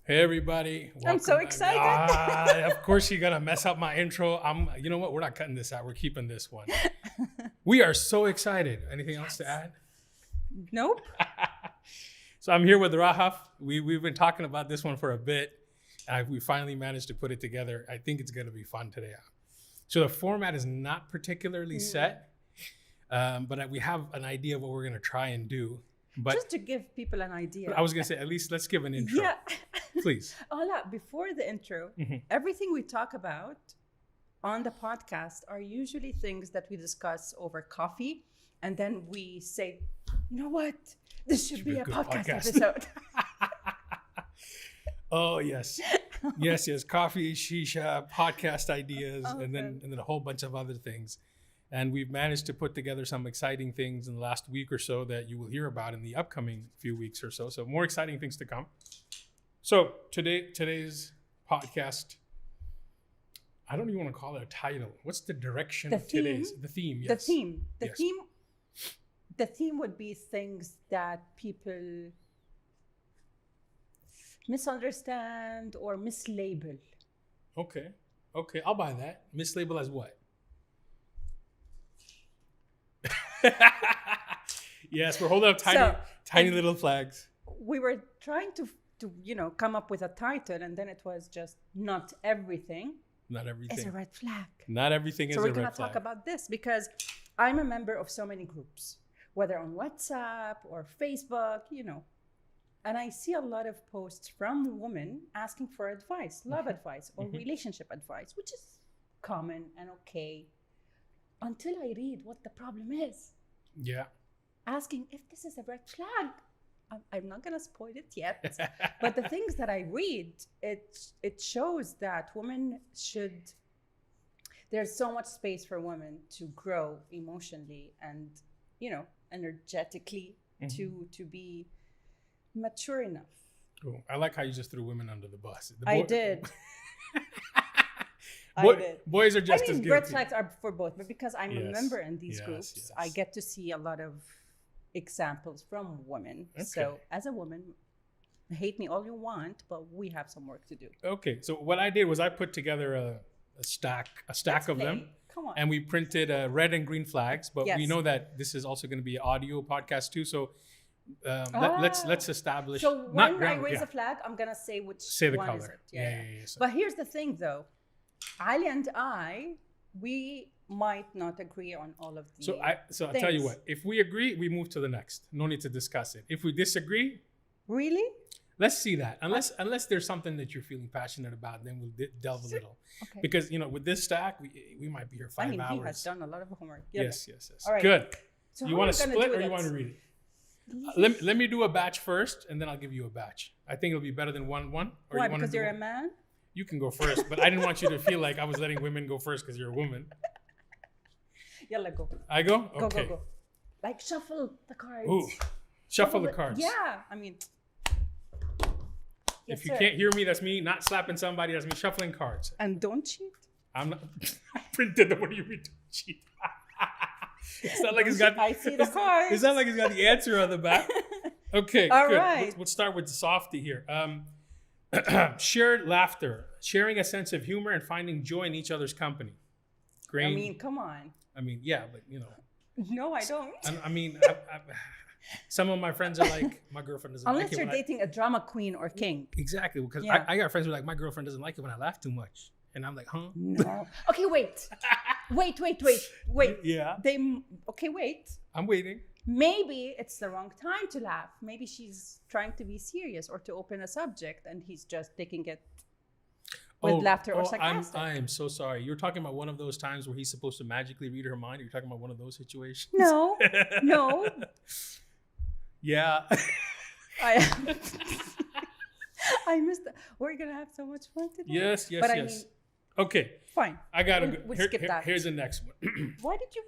Hey everybody! I'm so Welcome back. excited. Of course you're gonna mess up my intro. You know what? We're not cutting this out. We're keeping this one. We are so excited. Anything else to add? Nope. So I'm here with Rahaf. We've been talking about this one for a bit. We finally managed to put it together. I think it's gonna be fun today. So the format is not particularly set, but we have an idea of what we're gonna try and do. But Just to give people an idea. I was gonna say at least let's give an intro, Yeah. please. Hola, before the intro, everything we talk about on the podcast are usually things that we discuss over coffee. And then we say, you know what? This should be a good podcast podcast. episode. Oh yes, yes. Coffee, shisha, podcast ideas, Oh, and then a whole bunch of other things. And we've managed to put together some exciting things in the last week or so that you will hear about in the upcoming few weeks or so. So more exciting things to come. So today's podcast, I don't even want to call it a title. What's the direction The of today's theme? the theme? The Yes. theme. Yes. The theme would be things that people misunderstand or mislabel. Okay. I'll buy that. Mislabel as what? Yes, we're holding up tiny little flags. We were trying to come up with a title, and then it was just not everything Not is everything. a red flag. Not everything is So a we're red gonna flag. talk about this because I'm a member of so many groups, whether on WhatsApp or Facebook, and I see a lot of posts from women asking for advice, love advice or relationship advice, which is common and okay, until I read what the problem is. Yeah. Asking if this is a red flag. I'm not gonna spoil it yet, but the things that I read, it shows that women should. There's so much space for women to grow emotionally and energetically to be mature enough. Cool. I like how you just threw women under the bus. I did. Boy- I did. Boys are just as guilty. Red flags are for both, but because I'm a Yes. member in these Yes, groups, yes. I get to see a lot of examples from women. Okay. So as a woman, hate me all you want, but we have some work to do. Okay, so what I did was I put together a stack Let's of play. them, Come on. and we printed red and green flags. But we Yes. know that this is also going to be an audio podcast too. So let's establish. So not when I grammar, raise yeah. a flag, I'm gonna say which Say the one color. is it. Yeah. So- But here's the thing, though, Ali and I, we might not agree on all of the. So I'll tell you things. what. If we agree, we move to the next. No need to discuss it. If we disagree, Really? let's see that. Unless there's something that you're feeling passionate about, then we'll delve a little. Okay. Because with this stack, we might be here 5 he hours. has done a lot of homework. Yes. All right. Good. So You how want are to we gonna split do or you it? want to read it? Let me do a batch first, and then I'll give you a batch. I think it'll be better than one. Or Why? you want Because to you're a man? You can go first, but I didn't want you to feel like I was letting women go first because you're a woman. Yalla, go. I go? Go, Okay. go. Like, shuffle the cards. Ooh. Shuffle the cards. Yeah. I mean. If Yes, you sir. can't hear me, that's me not slapping somebody. That's me shuffling cards. And don't cheat. I'm not. I printed the. What do you mean? Cheat. It's not like it's got. I see the cards. It's not like it's got the answer on the back. Okay, All good. right. Let's start with the softie here. Shared laughter, sharing a sense of humor, and finding joy in each other's company. Green. I mean, come on. Yeah, but No, I don't. I mean, some of my friends are like, my girlfriend doesn't Unless like it you're when I-" dating a drama queen or king. Exactly, because Yeah. I got friends who are like, my girlfriend doesn't like it when I laugh too much, and I'm like, huh? No. Okay, wait. Wait. Yeah, Okay, wait. I'm waiting. Maybe it's the wrong time to laugh. Maybe she's trying to be serious or to open a subject, and he's just taking it with laughter or sarcastic. I am so sorry. You're talking about one of those times where he's supposed to magically read her mind. You're talking about one of those situations. No. Yeah. I missed that. We're gonna have so much fun today. Yes. But I mean, Okay, fine. I got to We'll skip that. Here's the next one. Why did you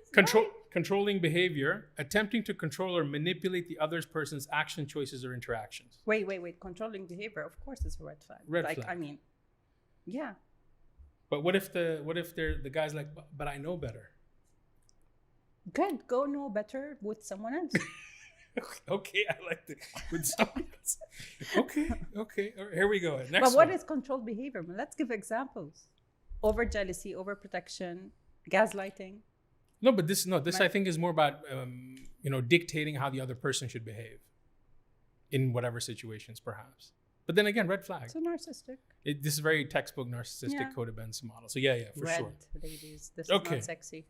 Controlling behavior, attempting to control or manipulate the other person's action, choices, or interactions. Wait. Controlling behavior, of course, is a red flag. Red flag. I mean, yeah. But what if the guy's like, but I know better? Good. Go know better with someone else. Okay, I like it. With somebody else. Okay. All right, here we go. Next But what one. is controlled behavior? Well, let's give examples. Over jealousy, over protection, gaslighting. No, but this I think is more about dictating how the other person should behave in whatever situations, perhaps. But then again, red flag. So narcissistic. This is very textbook narcissistic Yeah. codependency model. So yeah, for Red, sure. ladies. This Okay. is not sexy.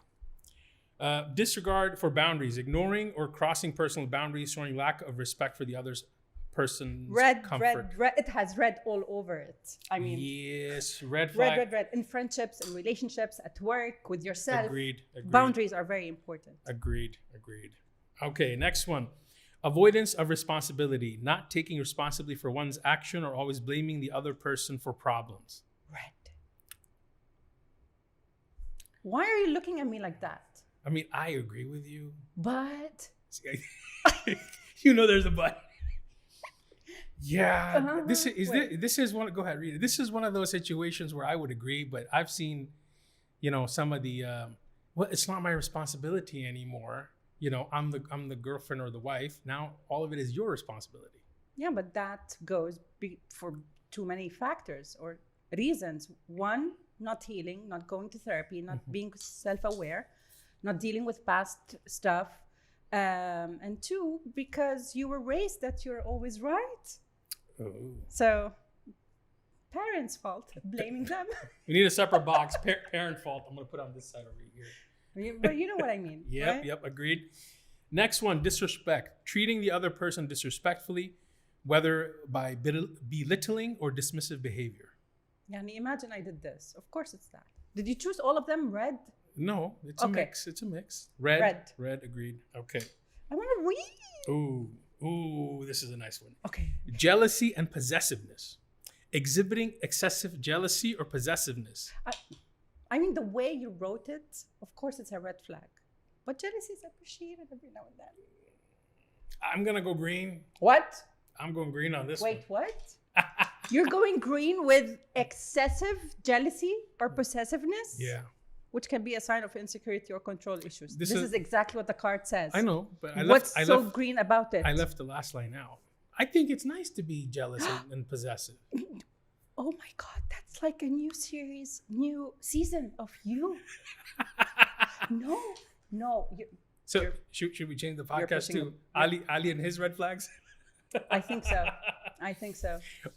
Disregard for boundaries, ignoring or crossing personal boundaries, showing lack of respect for the other's person's comfort. Red. It has red all over it. I mean, Yes, red flag. red. In friendships, in relationships, at work, with yourself. Agreed. Boundaries are very important. Agreed. Okay, next one. Avoidance of responsibility, not taking responsibility for one's action or always blaming the other person for problems. Red. Why are you looking at me like that? I mean, I agree with you. But There's a but. Yeah, Uh-huh. this is one. Go ahead, read it. This is one of those situations where I would agree, but I've seen, some of the. Well, it's not my responsibility anymore. I'm the girlfriend or the wife. Now all of it is your responsibility. yeah, but that goes for too many factors or reasons. One, not healing, not going to therapy, not being self-aware, not dealing with past stuff. And two, because you were raised that you're always right. Oh. So parents' fault, blaming them. We need a separate box. Parent fault. I'm gonna put on this side over here. But you know what I mean. Right? Yep, agreed. Next one, disrespect. Treating the other person disrespectfully, whether by belittling or dismissive behavior. Yeah, and imagine I did this. Of course it's that. Did you choose all of them red? No, it's a Okay. mix. It's a mix. Red, agreed. Okay. I want to read. Ooh, this is a nice one. Okay. Jealousy and possessiveness. Exhibiting excessive jealousy or possessiveness. I mean, the way you wrote it, of course it's a red flag. But jealousy is appreciated every now and then. I'm gonna go green. What? I'm going green on this Wait, what? You're going green with excessive jealousy or possessiveness? Yeah. Which can be a sign of insecurity or control issues. This This is is exactly what the card says. I know, but What's so green about it? I left the last line out. I think it's nice to be jealous and possessive. Oh my God, that's like a new series, new season of you. No. So should we change the podcast pushing to Ali and his red flags? I think so.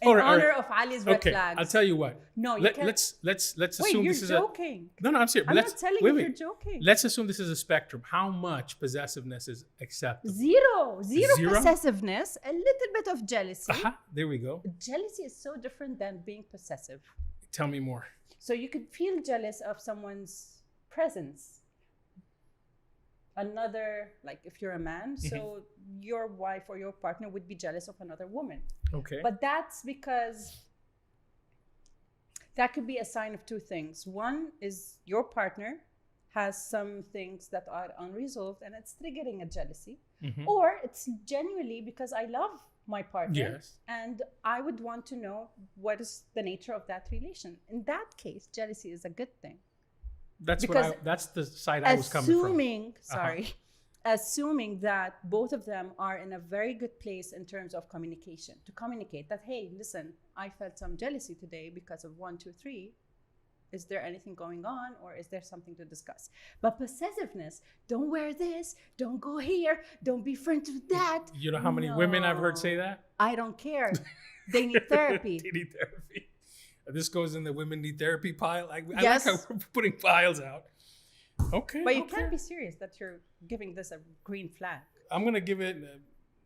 In All right. honor of Ali's red Okay, flags. I'll tell you what. No, you can't. Let's Wait, assume you're this is joking. No, I'm serious. I'm not telling you you're joking. Let's assume this is a spectrum. How much possessiveness is acceptable? Zero Zero? possessiveness, a little bit of jealousy. There we go. Jealousy is so different than being possessive. Tell me more. So you could feel jealous of someone's presence. Another, like if you're a man, so your wife or your partner would be jealous of another woman. Okay. But that's because that could be a sign of two things. One is your partner has some things that are unresolved and it's triggering a jealousy. Or it's genuinely because I love my partner. Yes. And I would want to know what is the nature of that relation. In that case, jealousy is a good thing. That's Because that's the side I was coming from. Assuming that both of them are in a very good place in terms of communication, to communicate that, hey, listen, I felt some jealousy today because of 1, 2, 3. Is there anything going on or is there something to discuss? But possessiveness, don't wear this, don't go here, don't be friends with that. You know how many women I've heard say that? I don't care. They need therapy. They need therapy. This goes in the women need therapy pile. I Yes. like how we're putting piles out. Okay. But you can't be serious that you're giving this a green flag. I'm gonna give it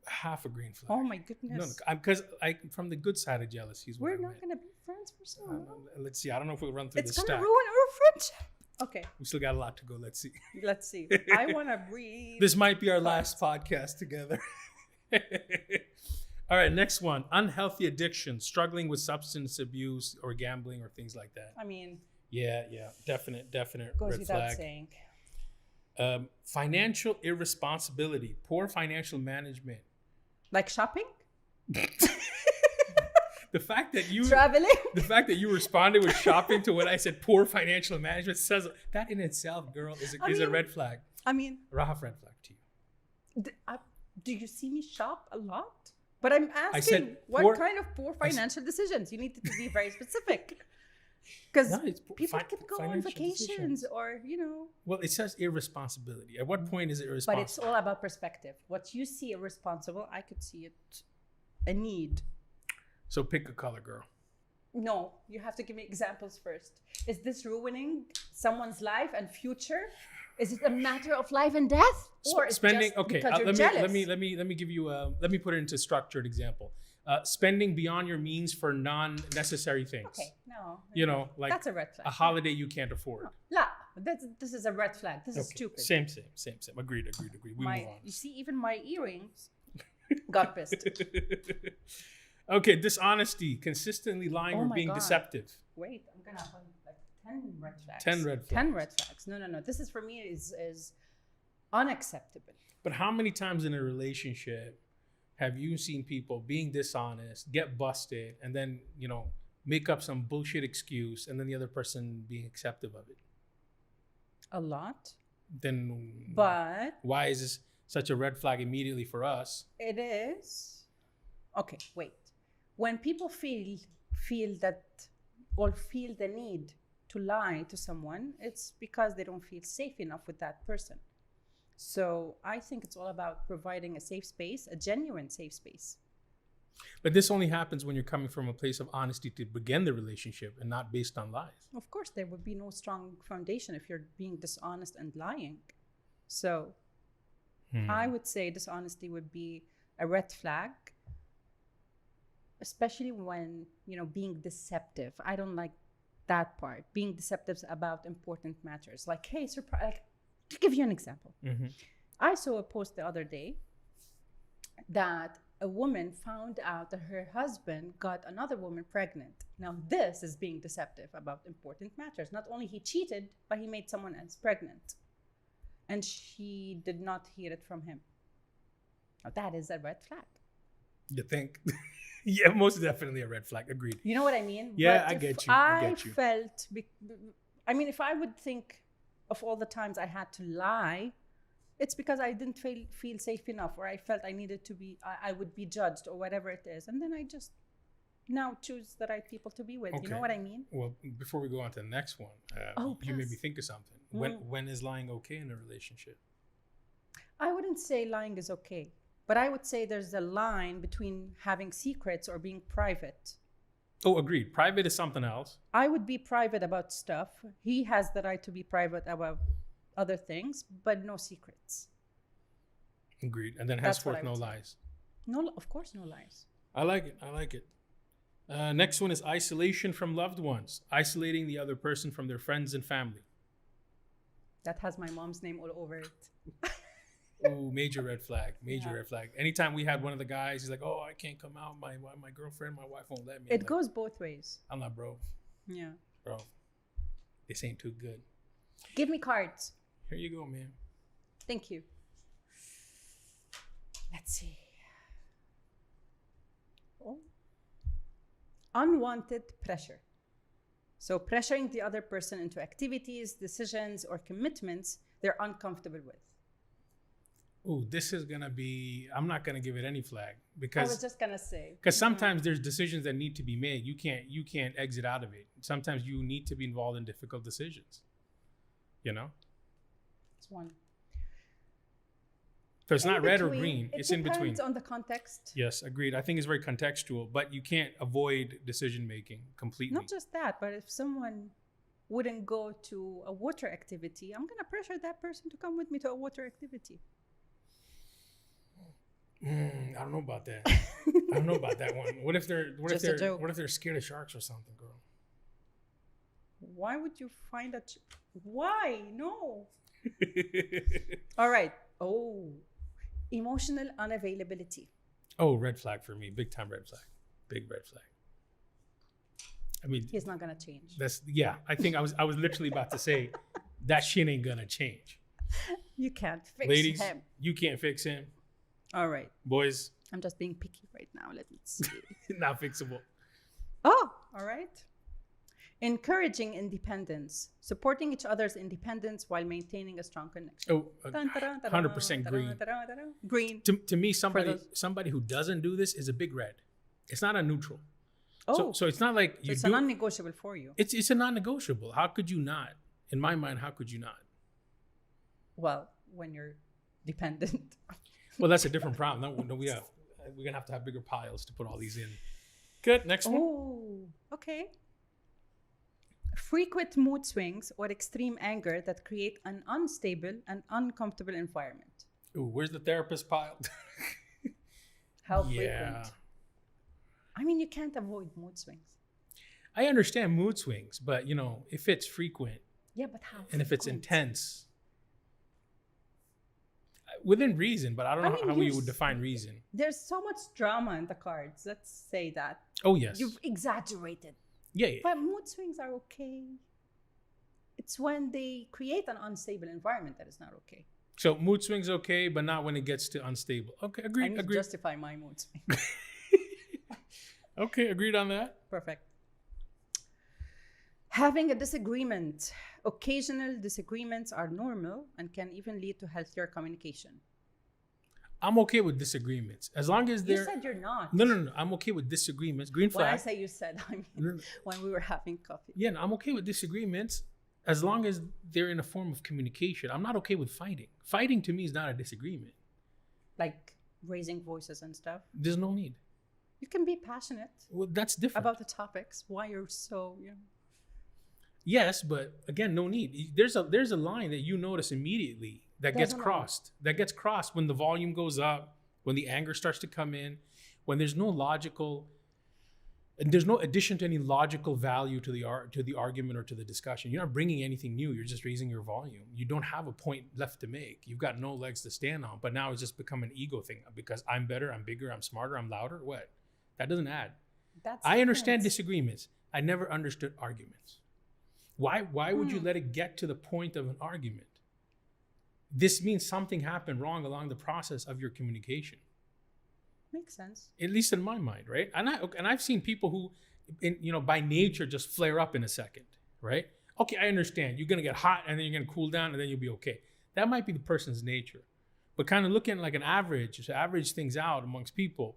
half a green flag. Oh my goodness. No, because from the good side of jealousy is what We're I not meant. going to be friends for so long. Let's see. I don't know if we'll run through It's the going to stack. ruin our friendship. Okay, We still got a lot to go. Let's see. let's see. I want to breathe. This might be our last podcast together. All right, next one. Unhealthy addiction, struggling with substance abuse or gambling or things like that. I mean, Yeah. Definite goes red without flag. saying. Financial irresponsibility, poor financial management. Like shopping? The fact that you Traveling? responded with shopping to what I said, poor financial management, says that in itself, girl, is a mean, red flag. I mean, Rahaf red flag to you. Do you see me shop a lot? But I'm asking, said what poor- kind of poor financial decisions? You need to be very specific. Because No, it's people can go on financial vacations decisions. or, Well, it says irresponsibility. At what point is it irresponsible? but it's all about perspective. What you see irresponsible, I could see it a need. So pick a color, girl. No, you have to give me examples first. Is this ruining someone's life and future? Is it a matter of life and death, or it's Spending. just Okay, because you're let jealous? me give you let me put it into a structured example. Spending beyond your means for non-necessary things. Okay, no. You know, like that's a red flag. a holiday you can't afford. La, this is a red flag. This is Okay, stupid. Same. Agreed. We move on. You see, even my earrings got pissed. Okay, dishonesty, consistently lying Oh or my being God. deceptive. Wait, I'm gonna have like 10 red flags. 10 red flags. 10 red flags. No. This is for me is unacceptable. But how many times in a relationship have you seen people being dishonest, get busted, and then, make up some bullshit excuse and then the other person being acceptive of it? A lot. Then But why is this such a red flag immediately for us? it is. Okay, wait. When people feel that or feel the need to lie to someone, it's because they don't feel safe enough with that person. So I think it's all about providing a safe space, a genuine safe space. But this only happens when you're coming from a place of honesty to begin the relationship and not based on lies. Of course, there would be no strong foundation if you're being dishonest and lying. So I would say dishonesty would be a red flag, especially when, being deceptive. I don't like that part. Being deceptive about important matters. Like, hey, surprise. Like, to give you an example, I saw a post the other day that a woman found out that her husband got another woman pregnant. Now, this is being deceptive about important matters. Not only he cheated, but he made someone else pregnant. And she did not hear it from him. Now, that is a red flag. You think? Yeah, most definitely a red flag. Agreed. You know what I mean? Yeah, But I if get you. I get you. If I would think of all the times I had to lie, it's because I didn't feel safe enough, or I felt I needed to be, I would be judged, or whatever it is. And then I just now choose the right people to be with. You know what I mean? Well, before we go on to the next one, you made me think of something. When is lying okay in a relationship? I wouldn't say lying is okay, but I would say there's a line between having secrets or being private. Oh, agreed. Private is something else. I would be private about stuff. He has the right to be private about other things, but no secrets. Agreed. And then That's what henceforth, I no would say. lies. No, of course, no lies. I like it. Next one is isolation from loved ones. Isolating the other person from their friends and family. That has my mom's name all over it. Ooh, major red flag. Red flag. Anytime we had one of the guys, he's like, "Oh, I can't come out. My girlfriend, my wife won't let me." It goes both ways. I'm not, bro. Yeah. Bro, this ain't too good. Give me cards. Here you go, man. Thank you. Let's see. Oh. Unwanted pressure. So pressuring the other person into activities, decisions, or commitments they're uncomfortable with. Ooh, this is gonna be. I'm not gonna give it any flag I because was just gonna say. because sometimes there's decisions that need to be made. You can't exit out of it. Sometimes you need to be involved in difficult decisions. It's one. So it's not red or between. green. It It's in between. depends on the context. Yes, agreed. I think it's very contextual, but you can't avoid decision making completely. Not just that, but if someone wouldn't go to a water activity, I'm gonna pressure that person to come with me to a water activity. I don't know about that. I don't know about that one. What if they're scared of sharks or something, girl? Why would you find that? Why? No. All right. Oh, emotional unavailability. Oh, red flag for me. Big time red flag. Big red flag. I mean, He's not gonna change. I think I was literally about to say that shit ain't gonna change. You can't fix Ladies, him. you can't fix him. All right. Boys, I'm just being picky right now. Let me see. not fixable. Oh, all right. Encouraging independence, supporting each other's independence while maintaining a strong connection. Oh, 100% green. Green. To me, those- somebody who doesn't do this is a big red. It's not a neutral. Oh, So it's not like so it's a non-negotiable for you. It's a non-negotiable. How could you not? In my mind, how could you not? Well, when you're dependent. Well, that's a different problem. No, we're gonna have to have bigger piles to put all these in. Good. Next one. Oh, okay. Frequent mood swings or extreme anger that create an unstable and uncomfortable environment. Ooh, where's the therapist pile? How frequent? I mean, you can't avoid mood swings. I understand mood swings, but if it's frequent, Yeah, but how? and if it's frequent? intense, within reason, but I don't know how you would define reason. There's so much drama in the cards. Let's say that. Oh yes. You've exaggerated. Yeah. But mood swings are okay. It's when they create an unstable environment that is not okay. So mood swings okay, but not when it gets to unstable. Okay, I agreed. need to Agreed. justify my mood swing. Okay, agreed on that. Perfect. Having a disagreement. Occasional disagreements are normal and can even lead to healthier communication. I'm okay with disagreements as long as You they're. said you're not. No. I'm okay with disagreements. Green When I flag. say you said, I mean No. when we were having coffee. Yeah, no, I'm okay with disagreements as long as they're in a form of communication. I'm not okay with fighting. Fighting to me is not a disagreement. Like raising voices and stuff. There's no need. You can be passionate Well, that's different. about the topics. Why you're so, Yes, but again, no need. There's a line that you notice immediately that There's gets a line. crossed. That gets crossed when the volume goes up, when the anger starts to come in, when there's no logical, and there's no addition to any logical value to the argument or to the discussion. You're not bringing anything new. You're just raising your volume. You don't have a point left to make. You've got no legs to stand on. But now it's just become an ego thing because I'm better, I'm bigger, I'm smarter, I'm louder. What? That doesn't add. I understand disagreements. I never understood arguments. Why would you let it get to the point of an argument? This means something happened wrong along the process of your communication. Makes sense. At least in my mind, right? And I've seen people who, by nature, just flare up in a second, right? Okay, I understand. You're gonna get hot and then you're gonna cool down and then you'll be okay. That might be the person's nature, but kind of looking like an average, to average things out amongst people,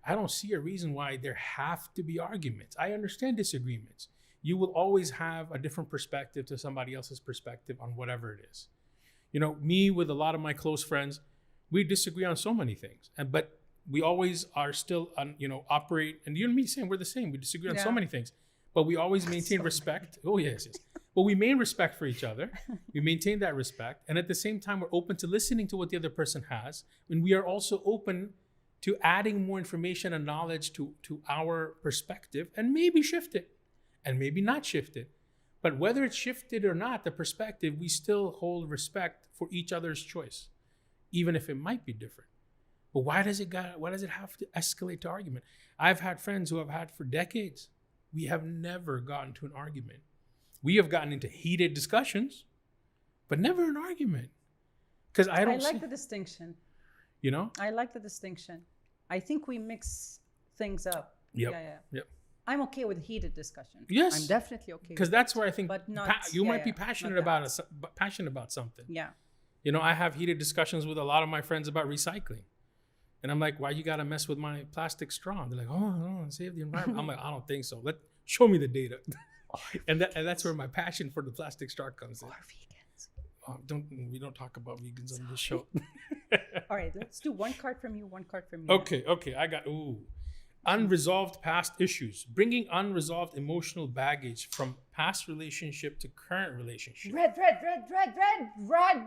I don't see a reason why there have to be arguments. I understand disagreements. You will always have a different perspective to somebody else's perspective on whatever it is. Me with a lot of my close friends, we disagree on so many things, but we always are still, operate. And you and me saying we're the same. We disagree on so many things, but we always maintain respect. Oh yes. But we maintain respect for each other. We maintain that respect, and at the same time, we're open to listening to what the other person has, and we are also open to adding more information and knowledge to our perspective, and maybe shift it. And maybe not shifted. But whether it's shifted or not, the perspective, we still hold respect for each other's choice, even if it might be different. But why does it have to escalate to argument? I've had friends who I've had for decades. We have never gotten to an argument. We have gotten into heated discussions, but never an argument. Because I like the distinction. I like the distinction. I think we mix things up. Yep. Yeah. Yep. I'm okay with heated discussion. Yes. I'm definitely okay. Because that's where I think but not, you might be passionate about something. Yeah. I have heated discussions with a lot of my friends about recycling. And I'm like, why you got to mess with my plastic straw? They're like, oh, no, save the environment. I'm like, I don't think so. Show me the data. and that's where my passion for the plastic straw comes in. Or vegans. We don't talk about vegans on this show. All right, let's do one card from you, one card from me. Okay. I got, unresolved past issues, bringing unresolved emotional baggage from past relationship to current relationship. Red.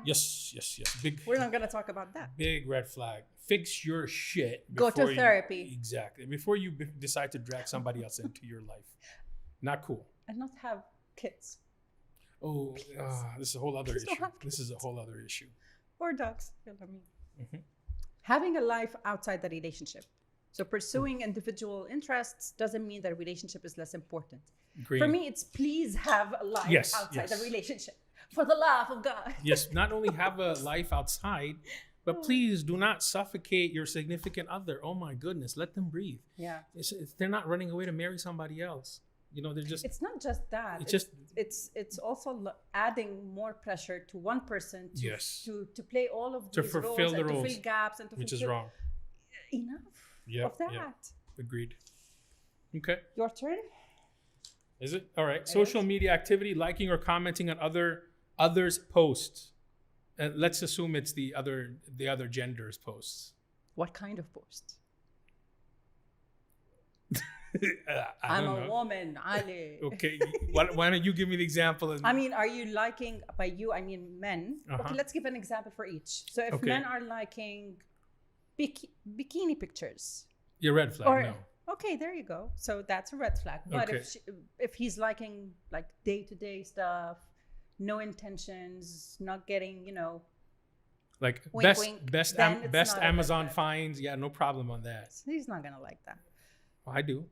Yes. Big. We're not gonna talk about that. Big red flag. Fix your shit. Go to therapy. Exactly. Before you decide to drag somebody else into your life. Not cool. And not have kids. Oh, this is a whole other Please don't issue. have This is a whole other issue. Or dogs. You know what I mean? Having a life outside the relationship. So pursuing individual interests doesn't mean that a relationship is less important. Green. For me, it's please have a life outside the relationship. For the love of God. Yes, not only have a life outside, but please do not suffocate your significant other. Oh my goodness, let them breathe. Yeah. They're not running away to marry somebody else. They're just. It's not just that. It's just. It's also adding more pressure to one person to Yes. to play all of To these fulfill roles the and roles, to fill gaps and to which is fulfill wrong. enough of that. Yep. Agreed. Okay. Your turn. Is it? All right. It Social is. media activity, liking or commenting on others' posts. Let's assume it's the other gender's posts. What kind of post? I I'm don't a know. woman, Ali. Okay. Why don't you give me the example? I mean, are you liking, by you, I mean men. Uh-huh. Okay, let's give an example for each. So if Okay. men are liking bikini pictures. Your red flag. Or- No. Okay, there you go. So that's a red flag. But Okay. if he's liking like day-to-day stuff, no intentions, not getting, Like Wink, wink, best then it's best not a red Amazon flag. finds. Yeah, no problem on that. he's not gonna like that. I do.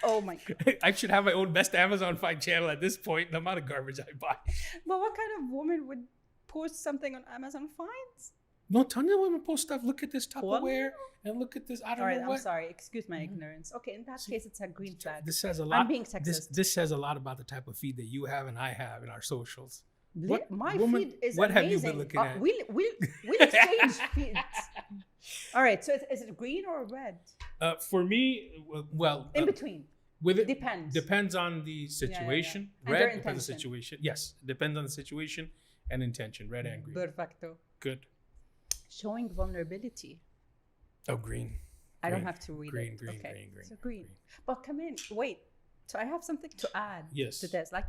Oh my God. I should have my own best Amazon find channel at this point. The amount of garbage I buy. But what kind of woman would post something on Amazon Finds? No, tons of women post stuff. Look at this What? Tupperware and look at this. I don't All right, know I'm what. sorry. Excuse my ignorance. Okay, in that case, it's a green flag. This says a lot. I'm being sexist. This says a lot about the type of feed that you have and I have in our socials. What My woman- feed is what amazing. have you been looking at? We'll exchange feeds. All right, so is it green or red? For me, well, In between. with it Depends. on the situation. And their Red depends on the intention. situation. Yes, depends on the situation and intention. Red and green. Perfecto. Good. Showing vulnerability. Oh, green. I don't Green. have to read Green, it. green, Okay. green, green, So green. green. But come in. Wait. So I have something to add Yes. to this. Like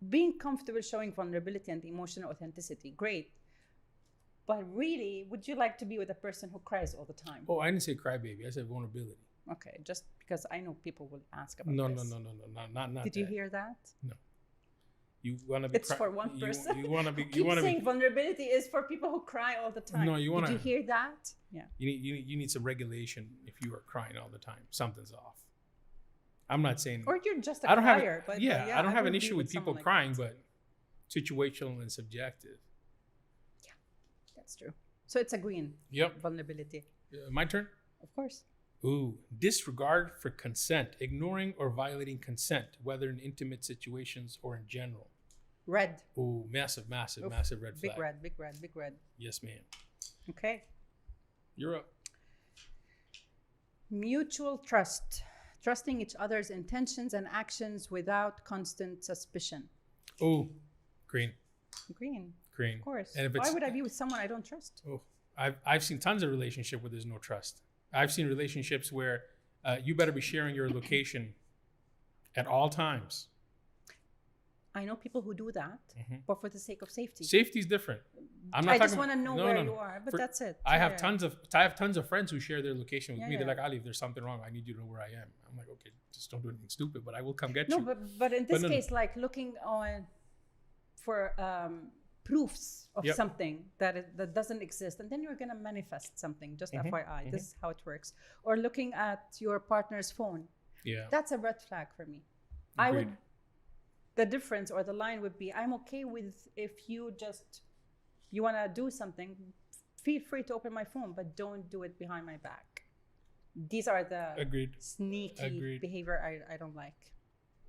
being comfortable showing vulnerability and emotional authenticity. Great. But really, would you like to be with a person who cries all the time? Oh, I didn't say crybaby. I said vulnerability. Okay, just because I know people will ask about No, this. no, not Did that. you hear that? You want to be. It's for one person. You want to be. You Keep want to saying be. vulnerability is for people who cry all the time. No, you wanna- Did you hear that? Yeah. You need some regulation if you are crying all the time. Something's off. I'm not saying. Or you're just a I don't have. crier. But I don't have would an be issue with people someone like crying, that. but situational and subjective. That's true. So it's a green. Yep. Vulnerability. My turn. Of course. Ooh, disregard for consent, ignoring or violating consent, whether in intimate situations or in general. Red. Ooh, massive Oof. red Big flag. red, big red, big red. Yes, ma'am. Okay. You're up. Mutual trust. Trusting each other's intentions and actions without constant suspicion. Ooh, green. Green. Green. Of course. And if Why it's, would I be with someone I don't trust? oh, I've seen tons of relationship where there's no trust. I've seen relationships where you better be sharing your location at all times. I know people who do that, Mhm. but for the sake of safety. Safety is different. I'm not I just talking- want to know no, where no, you no. are, but For- that's it. I have Yeah. tons of friends who share their location with Yeah, me. They're yeah. like, Ali, if there's something wrong, I need you to know where I am. I'm like, okay, just don't do anything stupid, but I will come get No, you. but in this no, no. case, like looking on for proofs of Yep. something that doesn't exist, and then you're gonna manifest something. Just Mhm, FYI, this is how it works. Or looking at your partner's phone. Yeah. That's a red flag for me. I Agreed. would. The difference or the line would be: I'm okay with if you wanna do something, feel free to open my phone, but don't do it behind my back. These are the Agreed. sneaky Agreed. behavior I don't like.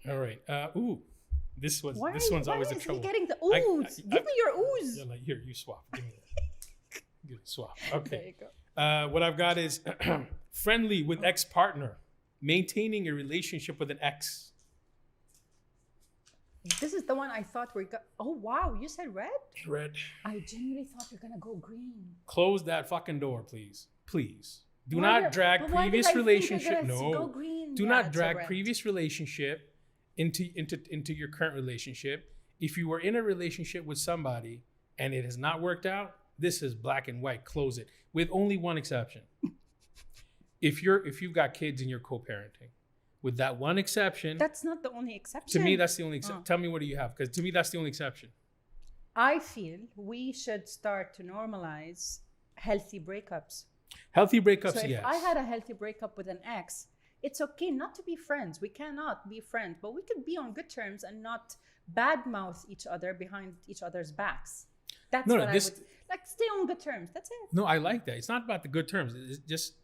All right. Ooh, this one's Why always a is trouble. he getting the I- ooze? Give me your ooze. You're like, here, you swap. Give me that. Give me swap. There Okay. you go. What I've got is friendly with ex-partner, maintaining a relationship with an ex. This is the one I thought oh wow, you said red? Red. I genuinely thought you're gonna go green. Close that fucking door, please. Please. Do Why not did- drag but why did previous I think you're relationship. gonna go No. green? Do Yeah, not it's a drag red. previous relationship into your current relationship. If you were in a relationship with somebody and it has not worked out, this is black and white. Close it. With only one exception. If you've got kids and you're co-parenting, with that one exception, That's not the only exception. to me that's the only exception. Oh. Tell me what do you have? Because to me that's the only exception. I feel we should start to normalize healthy breakups. Healthy breakups, So if yes. I had a healthy breakup with an ex, it's okay not to be friends. We cannot be friends, but we could be on good terms and not badmouth each other behind each other's backs. That's No, what this- I would like. Stay on good terms. That's it. No, I like that. It's not about the good terms. It's just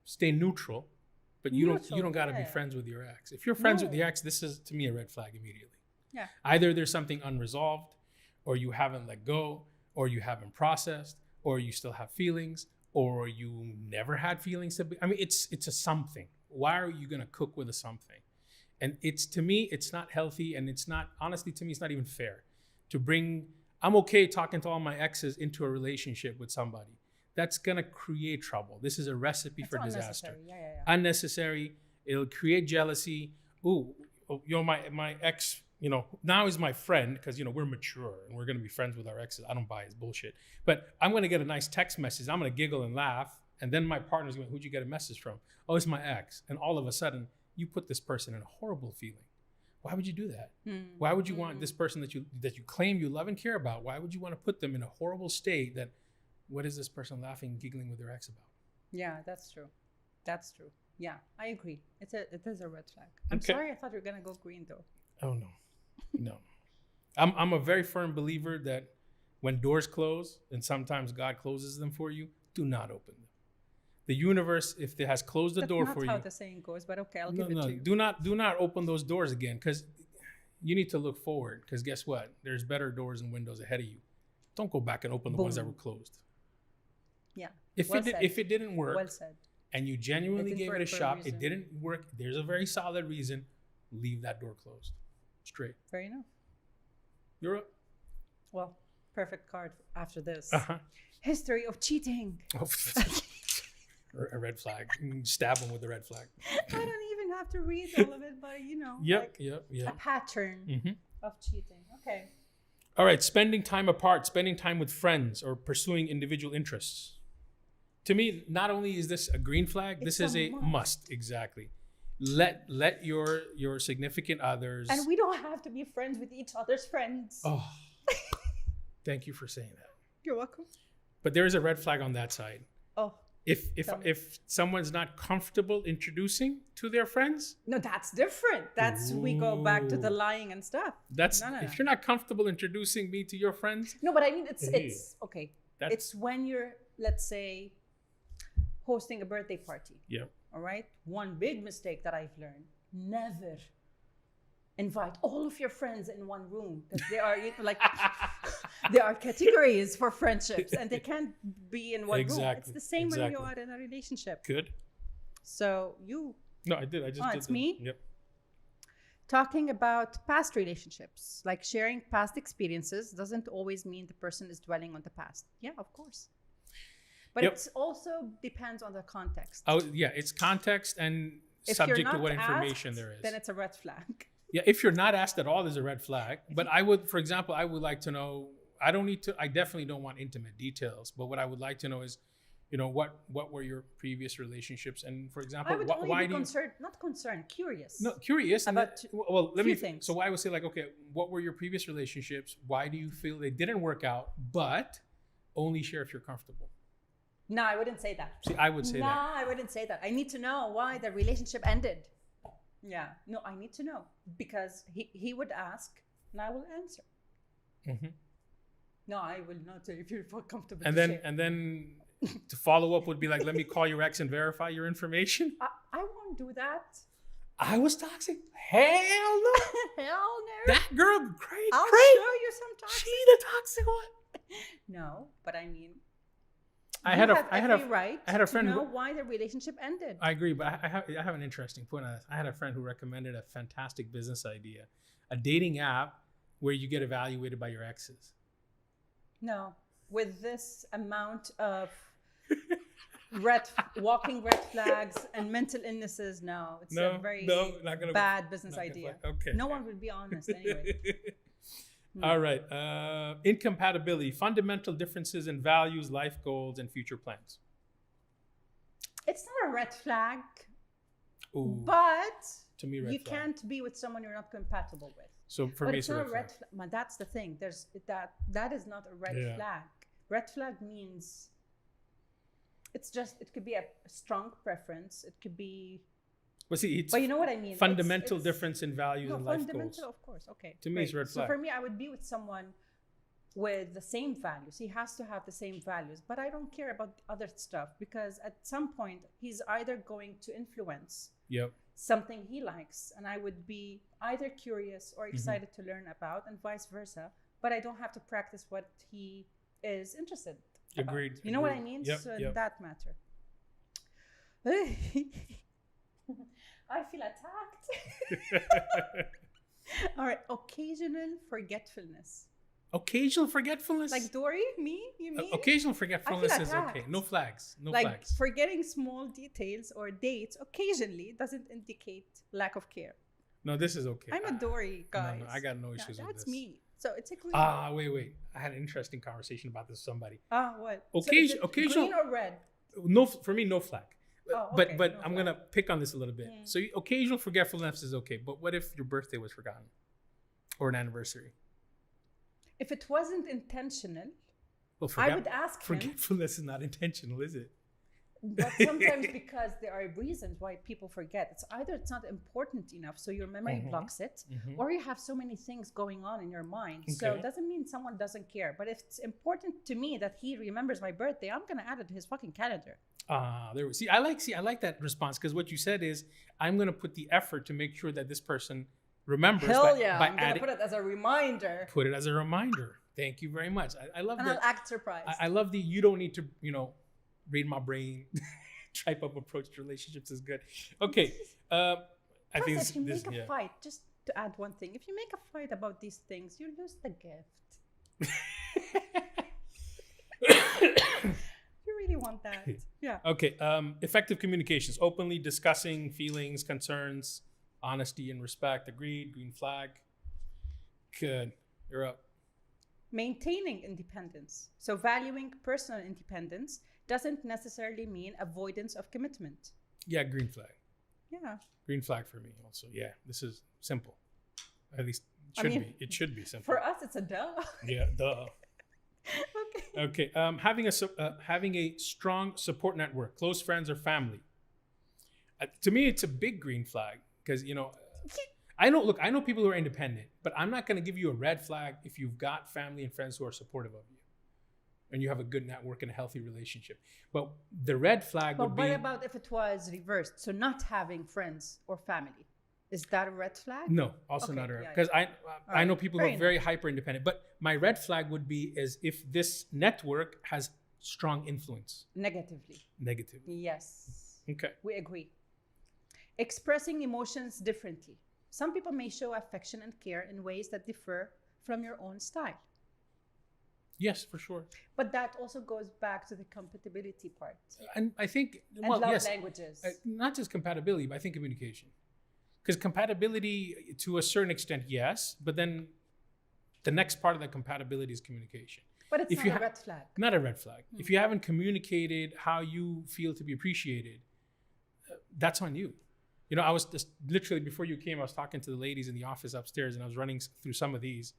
stay neutral. But you Mutual, don't got to be yeah. friends with your ex. If you're friends with No. the ex, this is to me a red flag immediately. Yeah. Either there's something unresolved, or you haven't let go, or you haven't processed, or you still have feelings, or you never had feelings. I mean, it's a something. Why are you gonna cook with a something? And it's, to me, it's not healthy, and it's not, honestly, to me, it's not even fair to bring. I'm okay talking to all my exes into a relationship with somebody. That's gonna create trouble. This is a recipe It's for disaster. unnecessary. Yeah. Unnecessary. It'll create jealousy. Ooh, my ex, now is my friend because we're mature and we're gonna be friends with our exes. I don't buy his bullshit. But I'm gonna get a nice text message. I'm gonna giggle and laugh, and then my partner's going, "Who'd you get a message from?" "Oh, it's my ex." And all of a sudden, you put this person in a horrible feeling. Why would you do that? Why would you want this person that you claim you love and care about? Why would you want to put them in a horrible state that, what is this person laughing, giggling with their ex about? Yeah, that's true. That's true. Yeah, I agree. It is a red flag. I'm Okay. sorry, I thought you were gonna go green though. Oh no. I'm a very firm believer that when doors close, and sometimes God closes them for you, do not open them. The universe, if it has closed the door for That's you, not how the saying goes, but okay, I'll give it to you. do not open those doors again, because you need to look forward. Because guess what? There's better doors and windows ahead of you. Don't go back and open the ones that Boom. were closed. Yeah. If Well it said. if it didn't work, Well said. and you genuinely It didn't gave it a work for a shot, reason. it didn't work. There's a very solid reason. Leave that door closed. Straight. Fair enough. You're up. Well, perfect card after this. Uh-huh. History of cheating. A red flag. Stab them with a red flag. I don't even have to read all of it, but Yep. a pattern Mm-hmm. of cheating. Okay. All right. Spending time apart, spending time with friends, or pursuing individual interests. To me, not only is this a green flag, this It's is a a must. must. Exactly. Let your significant others. And we don't have to be friends with each other's friends. Oh, thank you for saying that. You're welcome. But there is a red flag on that side. Oh, Tell me. If someone's not comfortable introducing to their friends, no, that's different. We go back to the Ooh. lying and stuff. that's No. if you're not comfortable introducing me to your friends, No, but I mean, it's okay. that's It's when you're, let's say, hosting a birthday party. yeah. All right. One big mistake that I've learned: never invite all of your friends in one room, because they are like there are categories for friendships, and they can't be in one room. Exactly, It's the same when you exactly. are in a relationship. Good. So you No, I did. I just did. it's me? Yep. talking about past relationships, like sharing past experiences, doesn't always mean the person is dwelling on the past. Yeah, of course. But Yep. it also depends on the context. Oh yeah, it's context and If subject you're to not what information asked, there is. then it's a red flag. Yeah, if you're not asked at all, there's a red flag. But I would, for example, I would like to know. I definitely don't want intimate details. But what I would like to know is, what were your previous relationships? And for example, I would only why be do you? concerned, not concerned, curious. No, curious. And About well, let few me. things. So I would say, like, okay, what were your previous relationships? Why do you feel they didn't work out? But only share if you're comfortable. No, I wouldn't say that. See, I would say No, that. I wouldn't say that. I need to know why the relationship ended. Yeah. No, I need to know, because he would ask and I will answer. Mhm. No, I will not say if you're comfortable. And to then share. and then to follow up would be like, let me call your ex and verify your information. I won't do that. I was toxic. Hell no. Hell no. That girl, crazy. I'll show you some toxic. She the toxic one. No, but I mean, I you had have a every right I had a to friend know who- why the relationship ended. I agree, but I have an interesting point on this. I had a friend who recommended a fantastic business idea, a dating app where you get evaluated by your exes. No, with this amount of walking red flags and mental illnesses, no, it's a very not gonna bad business not gonna idea. fly. Okay. No one would be honest anyway. All right. Incompatibility, fundamental differences in values, life goals, and future plans. It's not a red flag, Ooh, but to me, red you flag. can't be with someone you're not compatible with. So for But me, it's it's a not red a flag. red flag. That's the thing. There's that is not a red Yeah. flag. Red flag means it could be a strong preference. It could be, But see, it's but you know what I mean. fundamental It's- difference in values No, and life fundamental, goals. of course. Okay. To me, it's great. red So flag. for me, I would be with someone with the same values. He has to have the same values, but I don't care about other stuff because at some point he's either going to influence Yep. something he likes, and I would be either curious or excited to learn about, and vice versa. But I don't have to practice what he is interested about. Agreed. You know what I mean? Yep, So yep. that matter. I feel attacked. All right. Occasional forgetfulness. Occasional forgetfulness. Like Dory, me, you mean? Occasional forgetfulness is okay. attacked. No flags. No Like flags. forgetting small details or dates occasionally doesn't indicate lack of care. No, this is okay. I'm a Dory, guys. No, I got no issues with this. That's me. So it's a green. Wait. I had an interesting conversation about this with somebody. What? Occasional. Green or red? No, for me, no flag. Oh, but okay, but no I'm flag. gonna pick on this a little bit. So occasional forgetfulness is okay, but what if your birthday was forgotten or an anniversary? If it wasn't intentional, Well, I would ask him. forgetfulness is not intentional, is it? But sometimes because there are reasons why people forget. It's either it's not important enough, so your memory blocks it, or you have so many things going on in your mind. So Okay. it doesn't mean someone doesn't care. But if it's important to me that he remembers my birthday, I'm gonna add it to his fucking calendar. There. See, I like that response because what you said is I'm gonna put the effort to make sure that this person remembers. Hell yeah! by I'm gonna adding, put it as a reminder, put it as a reminder. Thank you very much. I love and that. I'll act surprised. I love the you don't need to read my brain type of approach to relationships is good. Okay, I Plus, think if you this make a fight, just to add one thing, if you make a fight about these things, you lose the gift. You really want that? Yeah. Okay, effective communications, openly discussing feelings, concerns, honesty and respect. Agreed. Green flag. Good. You're up. Maintaining independence. So valuing personal independence doesn't necessarily mean avoidance of commitment. Yeah, green flag. Yeah. Green flag for me also. Yeah, this is simple. At least it should be. It should be simple. For us, it's a duh. Yeah, duh. Okay. Okay. Having a strong support network, close friends or family. To me, it's a big green flag because I know people who are independent, but I'm not going to give you a red flag if you've got family and friends who are supportive of you, and you have a good network and a healthy relationship. But the red flag would be. But what about if it was reversed? So not having friends or family, is that a red flag? No, also Okay, not a red. yeah, Because I know people who Fair are very hyper independent. But my red flag would be is if this network has strong influence. Negatively. Negative. Yes. Okay. We agree. Expressing emotions differently. Some people may show affection and care in ways that differ from your own style. Yes, for sure. But that also goes back to the compatibility part. And I think, And well, love yes, languages. not just compatibility, but I think communication. Because compatibility, to a certain extent, yes, but then the next part of that compatibility is communication. But it's if not you a red flag. Not a red flag. If you haven't communicated how you feel to be appreciated, that's on you. I was just literally before you came, I was talking to the ladies in the office upstairs, and I was running through some of these,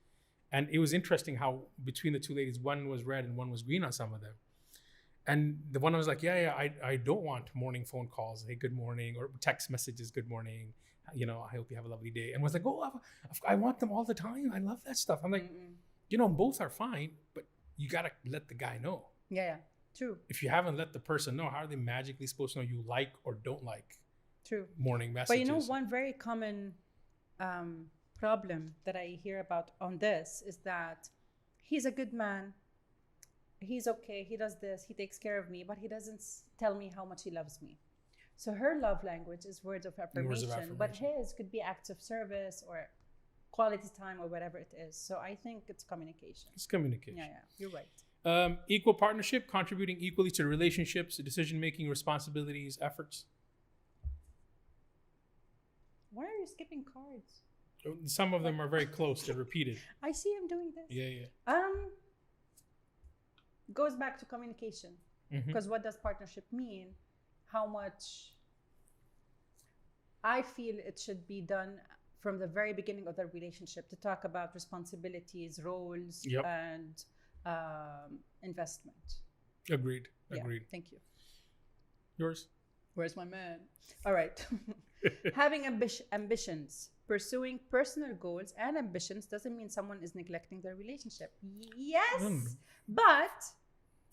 and it was interesting how between the two ladies, one was red and one was green on some of them. And the one was like, I don't want morning phone calls, hey, good morning, or text messages, good morning. I hope you have a lovely day. And was like, I want them all the time. I love that stuff. I'm like, both are fine, but you got to let the guy know. Yeah, true. If you haven't let the person know, how are they magically supposed to know you like or don't like True. morning messages? But one very common problem that I hear about on this is that he's a good man. He's okay. He does this. He takes care of me, but he doesn't tell me how much he loves me. So her love language is words of affirmation, but his could be acts of service or quality time or whatever it is. So I think it's communication. It's communication. Yeah, you're right. Equal partnership, contributing equally to relationships, decision-making, responsibilities, efforts. Why are you skipping cards? Some of them are very close. They're repeated. I see him doing this. Yeah. Goes back to communication. Because what does partnership mean? How much I feel it should be done from the very beginning of the relationship to talk about responsibilities, roles, and investment. Agreed. Yeah, thank you. Yours? Where's my man? All right. Having ambitions, pursuing personal goals and ambitions doesn't mean someone is neglecting their relationship. Yes, but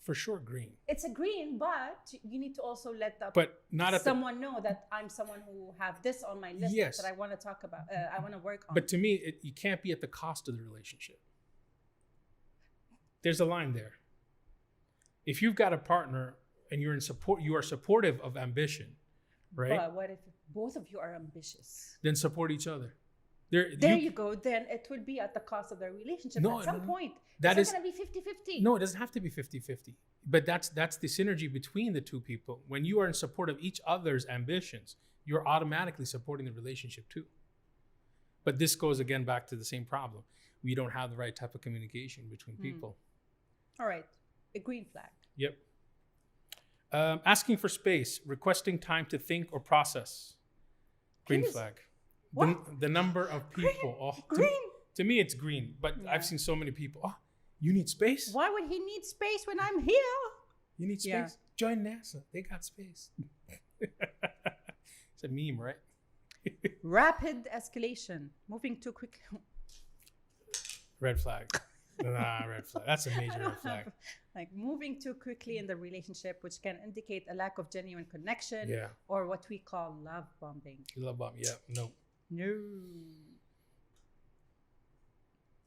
For sure, green. it's a green, but you need to also let But not at someone know that I'm someone who have this on my list Yes. that I want to talk about. I want to work on. But to me, you can't be at the cost of the relationship. There's a line there. If you've got a partner and you're in support, you are supportive of ambition, right? But what if both of you are ambitious? Then support each other. There you go. Then it will be at the cost of their relationship No, at some no. point. That It's is not going to be 50-50. no, it doesn't have to be 50-50. But that's the synergy between the two people. When you are in support of each other's ambitions, you're automatically supporting the relationship too. But this goes again back to the same problem. We don't have the right type of communication between people. All right. A green flag. Yep. Asking for space, requesting time to think or process. Green Please. flag. What? The number of people. Green. To me, it's green. But Yeah. I've seen so many people. Oh, you need space? Why would he need space when I'm here? You need space? Yeah. Join NASA. They got space. It's a meme, right? Rapid escalation. Moving too quickly. Red flag. Nah, red flag. That's a major red flag. Like moving too quickly in the relationship, which can indicate a lack of genuine connection Yeah. or what we call love bombing. Love bomb. Yeah. No. No.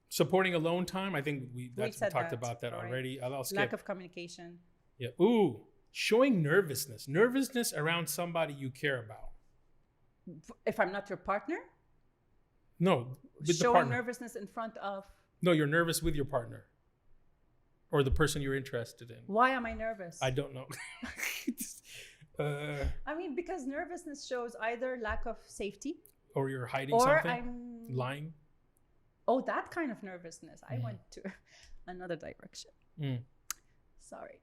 Supporting alone time. I think we said talked that. about that All right. already. I'll skip. Lack of communication. Yeah. Ooh. Showing nervousness. Nervousness around somebody you care about. If I'm not your partner, No. With the showing partner. nervousness in front of. No, you're nervous with your partner. Or the person you're interested in. Why am I nervous? I don't know. I mean, because nervousness shows either lack of safety Or you're hiding or something. I'm. Lying. Oh, that kind of nervousness. I went to another direction. Mm. Sorry.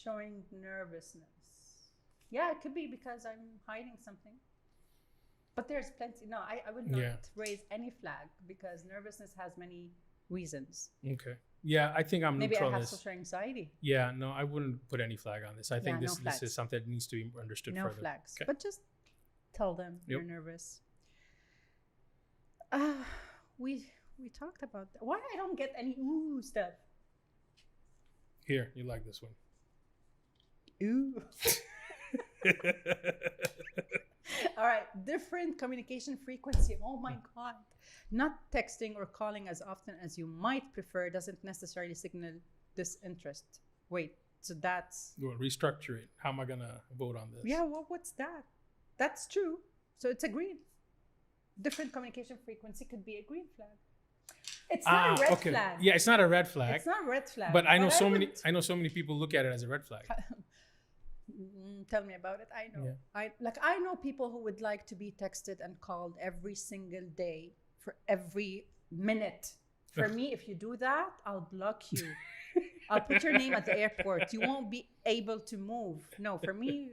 Showing nervousness. Yeah, it could be because I'm hiding something. But there's plenty. No, I would not Yeah. raise any flag because nervousness has many reasons. Okay. Yeah, I think I'm Maybe I neutral on have this. social anxiety. Yeah, no, I wouldn't put any flag on this. I think Yeah, no this flags. is something that needs to be understood No further. flags. Okay. But just tell them Yep. you're nervous. We talked about that. Why I don't get any ooh stuff? Here, you like this one. Ooh. All right, different communication frequency. Oh my God. Not texting or calling as often as you might prefer doesn't necessarily signal disinterest. Wait, so that's. You want to restructure it. How am I going to vote on this? Yeah, well, what's that? That's true. So it's a green. Different communication frequency could be a green flag. It's not a red flag. Yeah, it's not a red flag. It's not a red flag. But I know would- I know so many people look at it as a red flag. Tell me about it. I know. Yeah. I know people who would like to be texted and called every single day for every minute. For me, if you do that, I'll block you. I'll put your name at the airport. You won't be able to move. No, for me,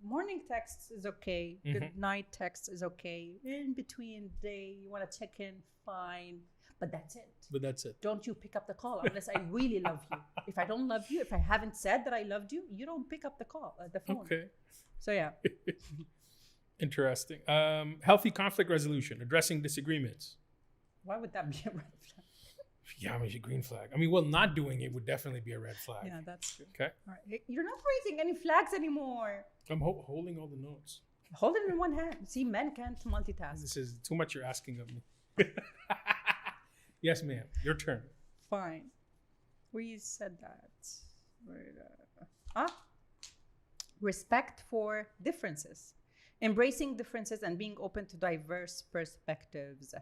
morning texts is okay. Good night text is okay. In between day, you want to check in, fine. But that's it. But that's it. Don't you pick up the call unless I really love you. If I don't love you, if I haven't said that I loved you, you don't pick up the call, the phone. Okay. So yeah. Interesting. Healthy conflict resolution, addressing disagreements. Why would that be a red flag? Yeah, I mean, it's a green flag. I mean, well, not doing it would definitely be a red flag. Yeah, that's true. Okay. All right. You're not raising any flags anymore. I'm holding all the notes. Hold it in one hand. See, men can't multitask. This is too much you're asking of me. Yes, ma'am. Your turn. Fine. We said that. Respect for differences. Embracing differences and being open to diverse perspectives.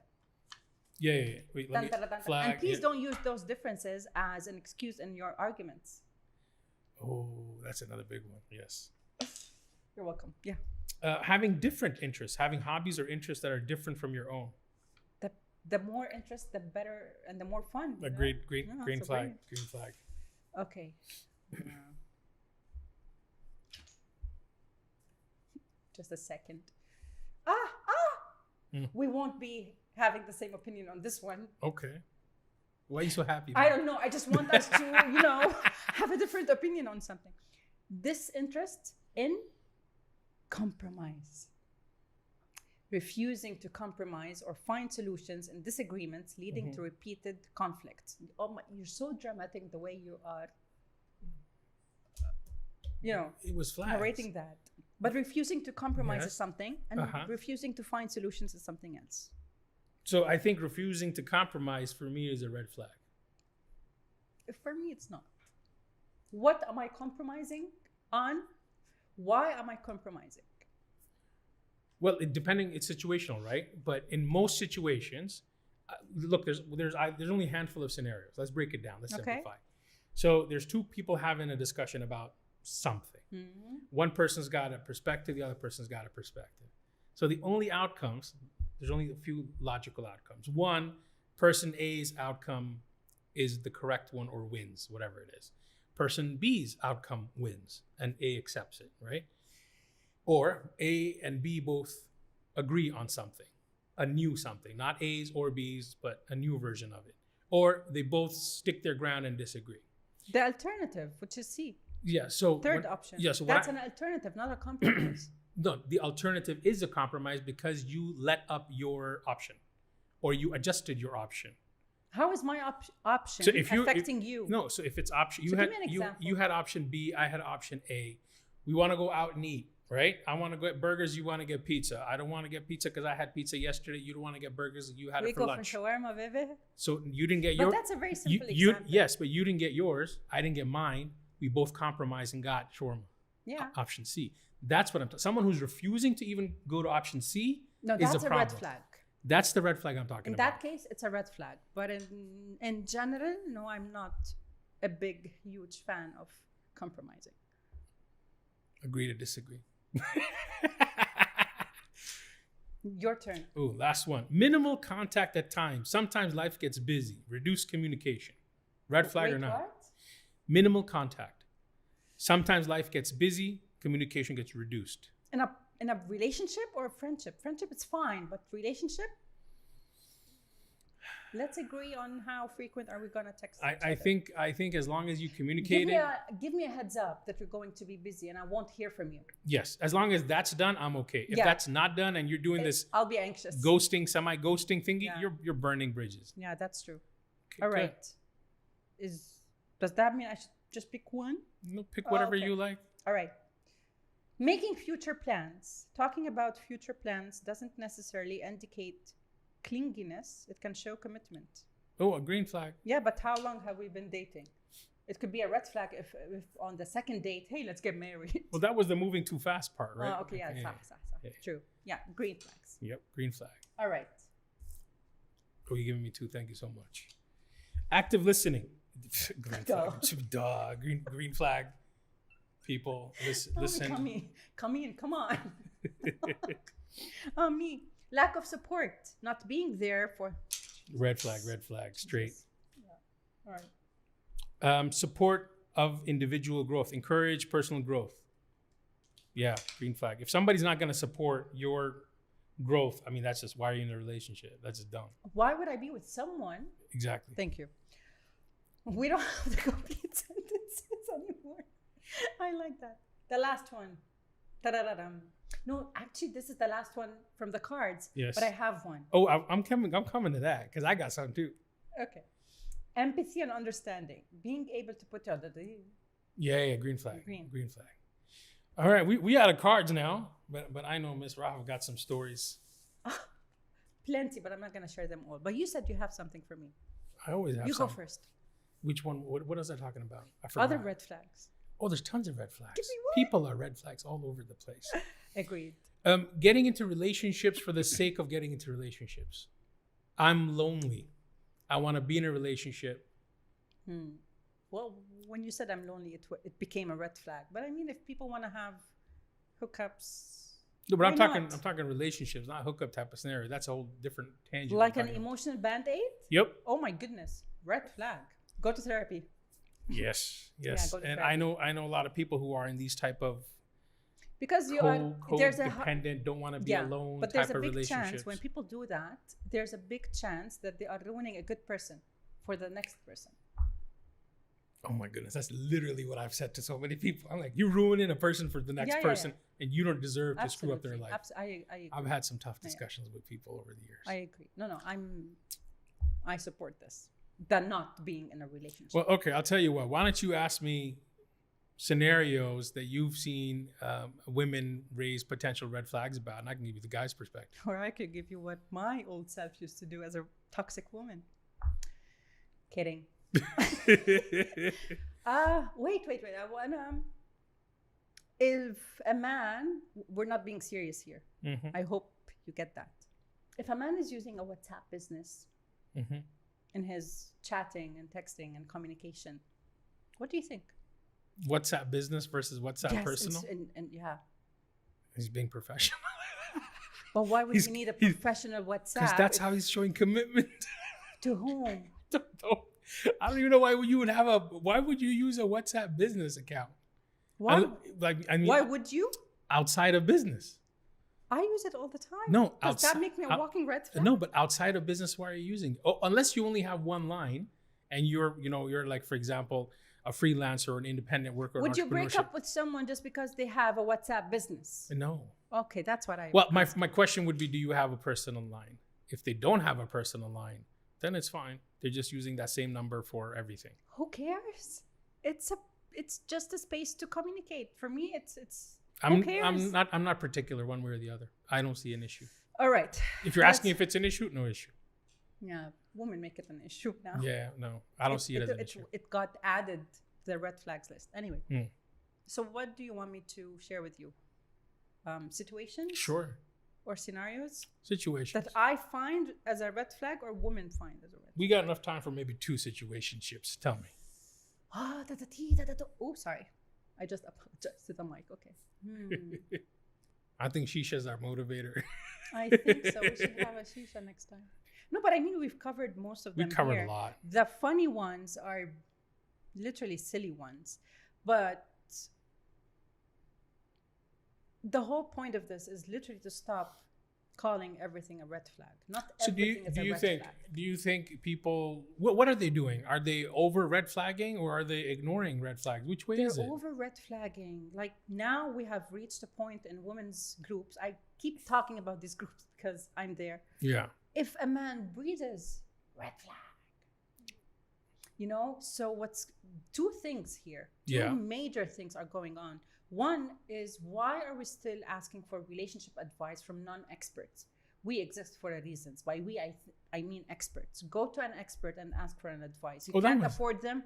Yeah. Wait, let me flag. And please don't use those differences as an excuse in your arguments. Oh, that's another big one. Yes. You're welcome. Yeah. Having different interests, having hobbies or interests that are different from your own. The more interest, the better, and the more fun. Green Yeah, flag. so brilliant. Green flag. Okay. Just a second. We won't be having the same opinion on this one. Okay. Why are you so happy? I don't know. I just want us to, have a different opinion on something. disinterest in compromise. Refusing to compromise or find solutions in disagreements leading to repeated conflicts. Oh my, you're so dramatic the way you are. It was flags. Narrating that. But refusing to compromise Yes. is something, and refusing to find solutions is something else. So I think refusing to compromise for me is a red flag. For me, it's not. What am I compromising on? Why am I compromising? Well, it's situational, right? But in most situations, look, there's only a handful of scenarios. Let's break it down. Let's simplify. So there's two people having a discussion about something. One person's got a perspective, the other person's got a perspective. So the only outcomes, there's only a few logical outcomes. One, person A's outcome is the correct one or wins, whatever it is. Person B's outcome wins and A accepts it, right? Or A and B both agree on something, a new something, not A's or B's, but a new version of it. Or they both stick their ground and disagree. The alternative, which is C. Yeah, so Third option. Yeah, so that's an alternative, not a compromise. No, the alternative is a compromise because you let up your option or you adjusted your option. How is my option affecting you? No, so if it's option, So give me an example. you had option B, I had option A. We want to go out and eat, right? I want to get burgers, you want to get pizza. I don't want to get pizza because I had pizza yesterday. You don't want to get burgers, you had it for lunch. We go for shawarma, baby. So you didn't get But that's a very simple example. Yes, but you didn't get yours. I didn't get mine. We both compromised and got shawarma. Yeah. Option C. That's what I'm talking. Someone who's refusing to even go to option C No, is that's a a problem. red flag. That's the red flag I'm talking In about. that case, it's a red flag. But in general, no, I'm not a big, huge fan of compromising. Agree to disagree. Your turn. Oh, last one. Minimal contact at times. Sometimes life gets busy. Reduce communication. Red flag or Wait, not? what? Minimal contact. Sometimes life gets busy. Communication gets reduced. In a relationship or a friendship? Friendship is fine, but relationship? Let's agree on how frequent are we gonna text each other. I think as long as you communicate it. Give me a heads up that you're going to be busy and I won't hear from you. Yes, as long as that's done, I'm okay. If that's not done and you're doing this I'll be anxious. ghosting, semi-ghosting thingy, Yeah. you're burning bridges. Yeah, that's true. Okay, All good. right. Does that mean I should just pick one? No, pick whatever okay. you like. All right. Making future plans. Talking about future plans doesn't necessarily indicate clinginess. It can show commitment. Oh, a green flag. Yeah, but how long have we been dating? It could be a red flag if on the second date, hey, let's get married. Well, that was the moving too fast part, right? Oh, okay, yeah, Yeah. True. Yeah, green flags. Yep, green flag. All right. Oh, you're giving me two. Thank you so much. Active listening. Green flag. Duh. Green flag. People, listen. Come on. Me. Lack of support. Not being there for. Red flag. Straight. Yeah. All right. Support of individual growth. Encourage personal growth. Yeah, green flag. If somebody's not going to support your growth, I mean, that's just why are you in a relationship? That's just dumb. Why would I be with someone? Exactly. Thank you. We don't have to complete sentences anymore. I like that. The last one. Ta-da-da-dum. No, actually, this is the last one from the cards. Yes. But I have one. Oh, I'm coming to that because I got something too. Okay. Empathy and understanding. Being able to put other. Yeah, green flag. Green flag. All right, we out of cards now, but I know Miss Rafa got some stories. Plenty, but I'm not going to share them all. But you said you have something for me. I always have You some. go first. Which one? What was I talking about? I forgot. Other red flags. Oh, there's tons of red flags. Give me one. People are red flags all over the place. Agreed. Getting into relationships for the sake of getting into relationships. I'm lonely. I want to be in a relationship. Well, when you said I'm lonely, it became a red flag. But I mean, if people want to have hookups. No, but why I'm not? talking relationships, not hookup type of scenario. That's a whole different tangent. Like an emotional band-aid? Yep. Oh my goodness. Red flag. Go to therapy. Yes. Yeah, go to and therapy. I know a lot of people who are in these type of because you are there's a codependent, don't want to be alone but type there's a of big relationships. chance when people do that, there's a big chance that they are ruining a good person for the next person. Oh my goodness, that's literally what I've said to so many people. I'm like, you're ruining a person for the next Yeah, yeah, person, and you don't deserve to screw up their Absolutely. life. I agree. I've had some tough Yeah. discussions with people over the years. I agree. No, I support this. Than not being in a relationship. Well, okay, I'll tell you what. Why don't you ask me scenarios that you've seen women raise potential red flags about, and I can give you the guy's perspective. Or I could give you what my old self used to do as a toxic woman. Kidding. Wait. I wanna. If a man, we're not being serious here. Mm-hmm. I hope you get that. If a man is using a WhatsApp business Mm-hmm. in his chatting and texting and communication, what do you think? WhatsApp business versus WhatsApp personal. And yeah. He's being professional. But why would you need a professional WhatsApp? Because that's how he's showing commitment. To whom? I don't even know why you would have why would you use a WhatsApp business account? Why? I mean, Why would you? outside of business? I use it all the time. No, Does that make me a walking red flag? No, but outside of business, why are you using? Oh, unless you only have one line, and you're like, for example, a freelancer or an independent worker. Would you break up with someone just because they have a WhatsApp business? No. Okay, that's what I. Well, my question would be, do you have a personal line? If they don't have a personal line, then it's fine. They're just using that same number for everything. Who cares? It's just a space to communicate. For me, it's. I'm Who cares? I'm not particular one way or the other. I don't see an issue. All right. If you're asking if it's an issue, no issue. Yeah, women make it an issue now. Yeah, no, I don't see it as an issue. It got added to the red flags list. Anyway. Mm. So what do you want me to share with you? Situations? Sure. Or scenarios Situations. that I find as a red flag or women find as a red flag? We got enough time for maybe 2 situationships. Tell me. Oh, sorry. I just apologized to the mic. Okay. I think Shisha's our motivator. I think so. We should have a shisha next time. No, but I mean, we've covered most of them. We covered here. a lot. The funny ones are literally silly ones. But the whole point of this is literally to stop calling everything a red flag. Not So everything is a red flag. do you think people, what are they doing? Are they over red flagging or are they ignoring red flags? Which way is it? They're over red flagging. Like now we have reached a point in women's groups. I keep talking about these groups because I'm there. Yeah. If a man breathes, red flag. So what's 2 things here? 2 major things are going on. One is, why are we still asking for relationship advice from non-experts? We exist for a reason. By we, I mean experts. Go to an expert and ask for an advice. You can't afford them.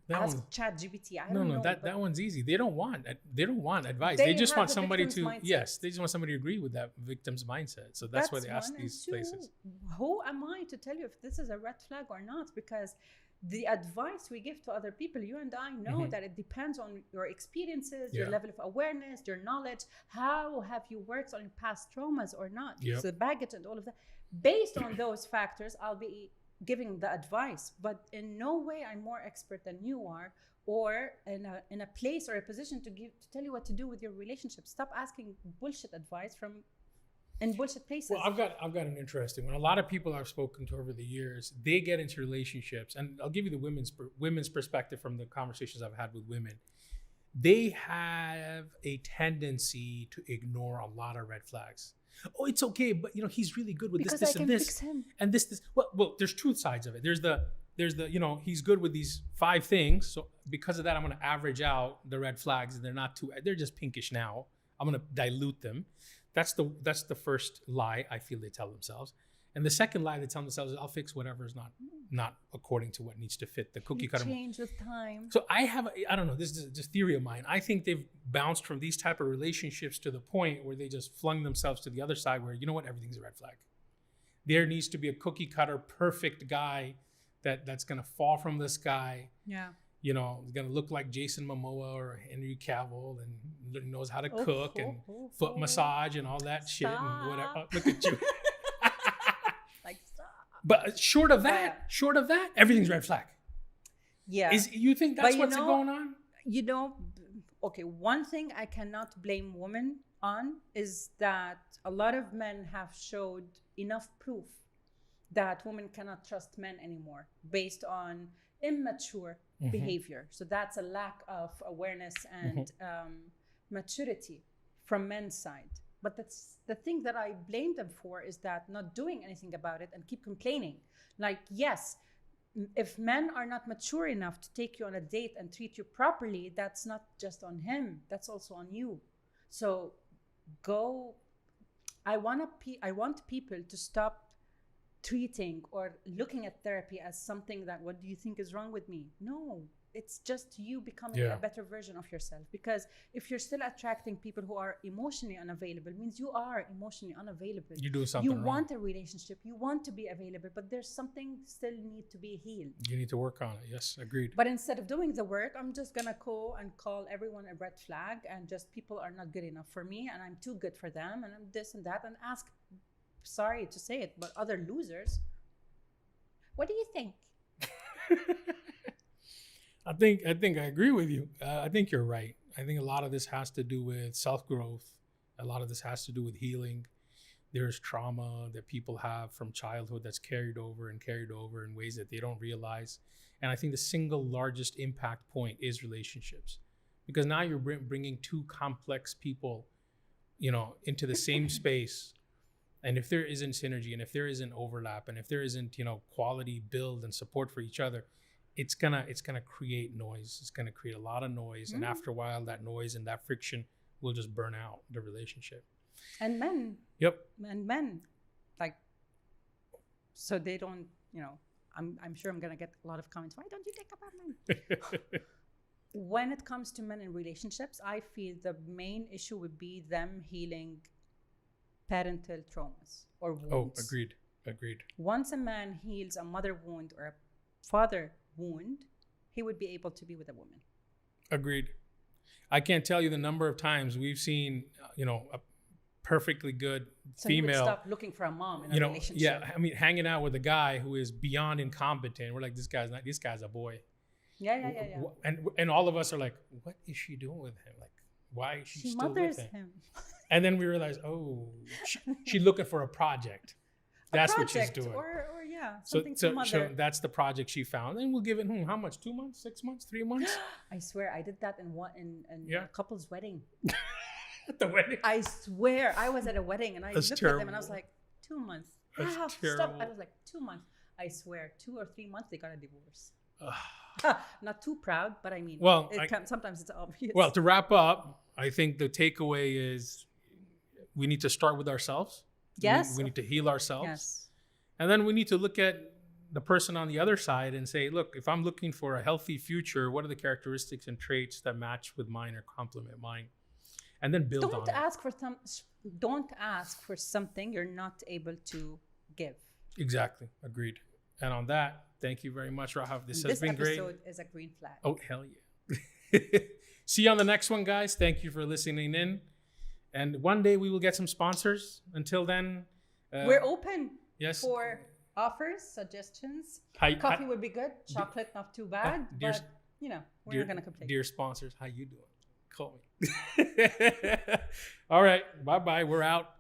Ask ChatGPT. I don't know. That one's easy. They don't want advice. They just want somebody to they just want somebody to agree with that victim's mindset. So that's why they ask these places. Who am I to tell you if this is a red flag or not? Because the advice we give to other people, you and I know that it depends on your experiences, your level of awareness, your knowledge. How have you worked on your past traumas or not? Yep. So the baggage and all of that. Based on those factors, I'll be giving the advice, but in no way I'm more expert than you are, or in a place or a position to tell you what to do with your relationship. Stop asking bullshit advice in bullshit places. Well, I've got an interesting one. A lot of people I've spoken to over the years, they get into relationships, and I'll give you the women's perspective from the conversations I've had with women. They have a tendency to ignore a lot of red flags. Oh, it's okay, but he's really good with because this, I can and this, fix him. and this. Well, there's 2 sides of it. There's the he's good with these 5 things, so because of that, I'm going to average out the red flags, and they're just pinkish now. I'm going to dilute them. That's the first lie I feel they tell themselves. And the second lie they tell themselves is, I'll fix whatever's not according to what needs to fit the cookie cutter. Change with time. So I don't know, this is just theory of mine. I think they've bounced from these type of relationships to the point where they just flung themselves to the other side where, everything's a red flag. There needs to be a cookie cutter perfect guy that's going to fall from the sky. Yeah. He's going to look like Jason Momoa or Henry Cavill and knows how to cook and foot massage and all that shit and whatever. Oh, look at you. Like, stop. But short of that, everything's red flag. Yeah. You think that's what's going on? Okay, one thing I cannot blame women on is that a lot of men have showed enough proof that women cannot trust men anymore based on immature behavior. So that's a lack of awareness and maturity from men's side. But that's the thing that I blame them for, is that not doing anything about it and keep complaining. Like, yes, if men are not mature enough to take you on a date and treat you properly, that's not just on him, that's also on you. So go. I want people to stop treating or looking at therapy as something that, what do you think is wrong with me? No, it's just you becoming a better version of yourself. Because if you're still attracting people who are emotionally unavailable, it means you are emotionally unavailable. You do something You wrong. want a relationship, you want to be available, but there's something still need to be healed. You need to work on it. Yes, agreed. But instead of doing the work, I'm just gonna go and call everyone a red flag, and just people are not good enough for me, and I'm too good for them, and I'm this and that, and ask, sorry to say it, but other losers, what do you think? I think I agree with you. I think you're right. I think a lot of this has to do with self-growth. A lot of this has to do with healing. There's trauma that people have from childhood that's carried over in ways that they don't realize. And I think the single largest impact point is relationships, because now you're bringing two complex people, into the same space. And if there isn't synergy, and if there isn't overlap, and if there isn't, quality build and support for each other, it's gonna create noise. It's gonna create a lot of noise. And after a while, that noise and that friction will just burn out the relationship. And men. Yep. And men, like, so they don't, I'm sure I'm gonna get a lot of comments. Why don't you think about men? When it comes to men in relationships, I feel the main issue would be them healing parental traumas or wounds. Oh, agreed. Once a man heals a mother wound or a father wound, he would be able to be with a woman. Agreed. I can't tell you the number of times we've seen, a perfectly good So female. he would stop looking for a mom in a relationship. Yeah, I mean, hanging out with a guy who is beyond incompetent. We're like, this guy's a boy. Yeah. And all of us are like, what is she doing with him? Like, why is she still mothers with him? him. And then we realize, she's looking for a project. That's what she's doing. Or something to mother. So that's the project she found. And we'll give it, how much? 2 months, 6 months, 3 months? I swear, I did that in a couple's wedding. At the wedding? I swear, I was at a wedding and I looked at them and I was like, 2 months. That's Stop. terrible. I was like, 2 months. I swear, 2 or 3 months they got a divorce. Not too proud, but I mean, sometimes it's obvious. Well, to wrap up, I think the takeaway is we need to start with ourselves. Yes. We need to heal ourselves. Yes. And then we need to look at the person on the other side and say, look, if I'm looking for a healthy future, what are the characteristics and traits that match with mine or complement mine? And then build on it. Don't ask for something you're not able to give. Exactly. Agreed. And on that, thank you very much, Rahaf. This has been great. This episode is a green flag. Oh, hell yeah. See you on the next one, guys. Thank you for listening in. And one day we will get some sponsors. Until then, we're open for offers, suggestions. Coffee would be good. Chocolate, not too bad. But, we're not going to complain. Dear sponsors, how you doing? Call me. All right. Bye-bye. We're out.